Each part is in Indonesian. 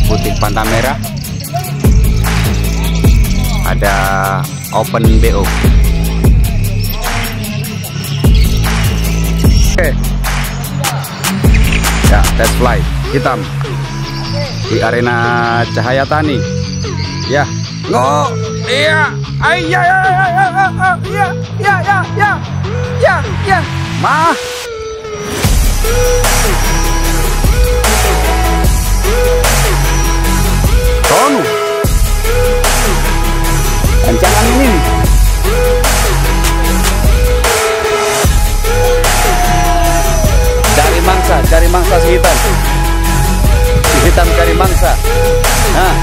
Putih Pantang Merah, ada Open BO. Oke. Ya, test fly hitam di arena Cahaya Tani. Ya, no, iya, ya, mah. Tonu kencangan ini cari mangsa si hitam cari mangsa. Nah,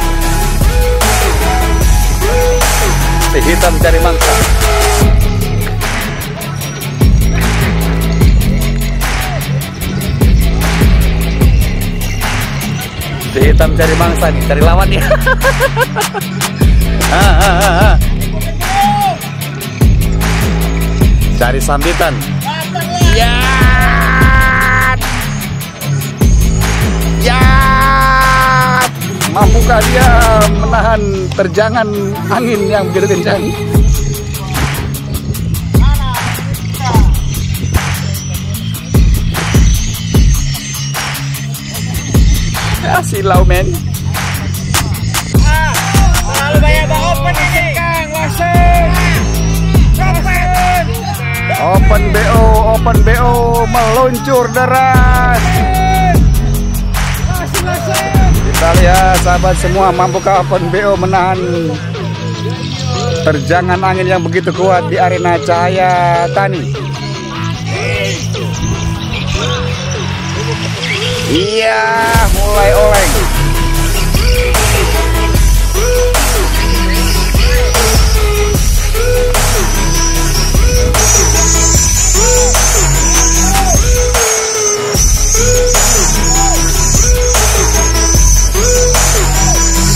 si hitam cari mangsa. Si hitam cari mangsa, cari lawan ya. Cari sambitan. Ya, mampukah dia menahan terjangan angin yang begitu kencang? Ya, silau men. Terlalu banyak bang open ini Kang, wasit. Open BO meluncur deras. Kita lihat sahabat semua, mampukah Open BO menahan terjangan angin yang begitu kuat di arena Cahaya Tani? Iya, mulai oleng.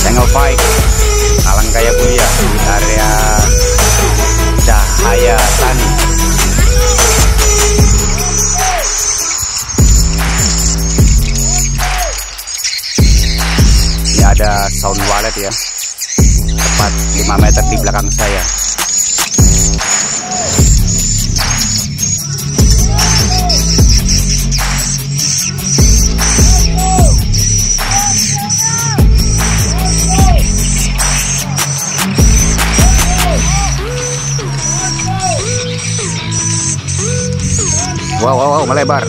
Single fight Alangkaya Mulia di area Cahaya Tani. Ini ada sound wallet ya, tepat 5 meter di belakang saya. Wow, melebar.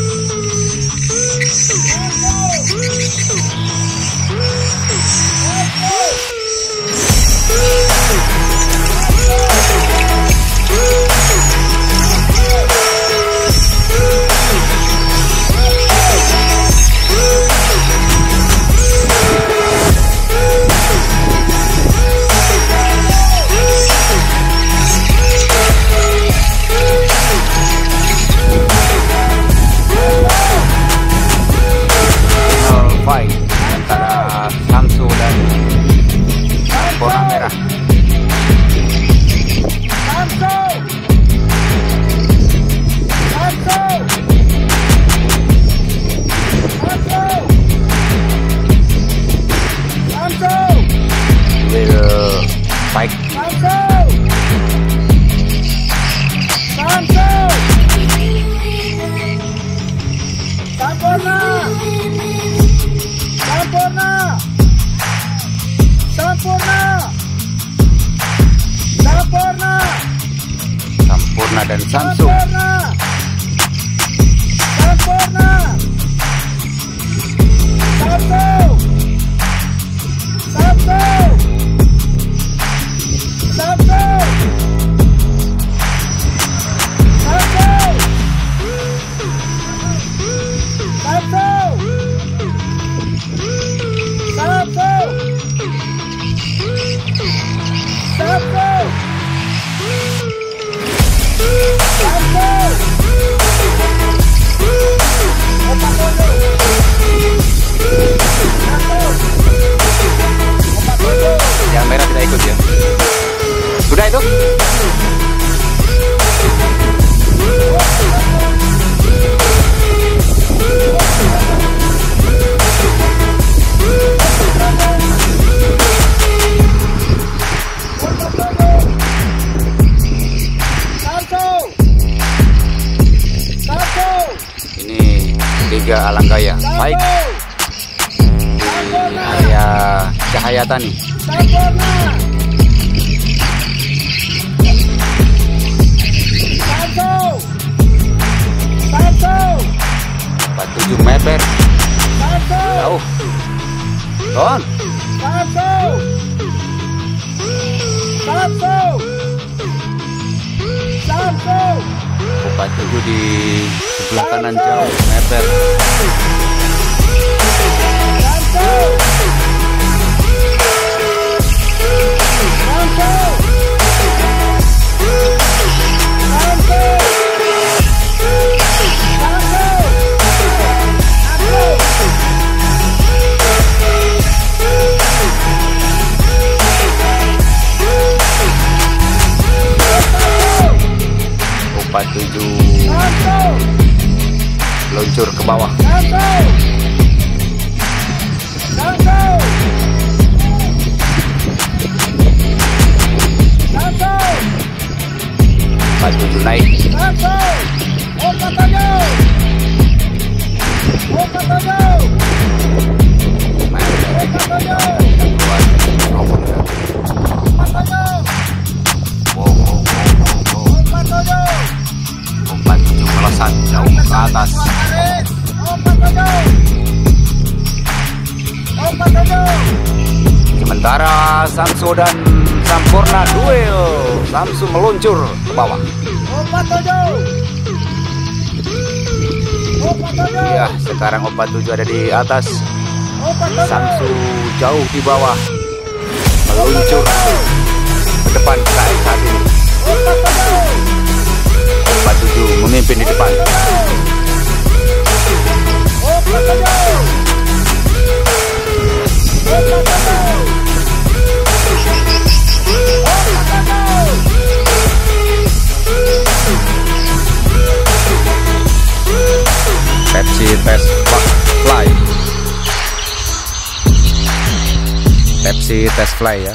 Antara Samsu dan Warna Merah. dan Samsu. Yang merah tidak ikut ya. Sudah itu. Ini 3 Alanggaya, baik di area Cahaya Tani. 47 meter jauh. Don. 47 di sebelah kanan jauh meter. Luncur ke bawah. 47 naik. Melesat jauh ke atas. Sementara Samsu dan Sampurna duel. Samsu meluncur ke bawah. Ya, sekarang 47 ada di atas. Samsu jauh di bawah. Meluncur ke depan saat ini. 47 memimpin di depan. Pepsi Test Fly. Pepsi Test Fly ya.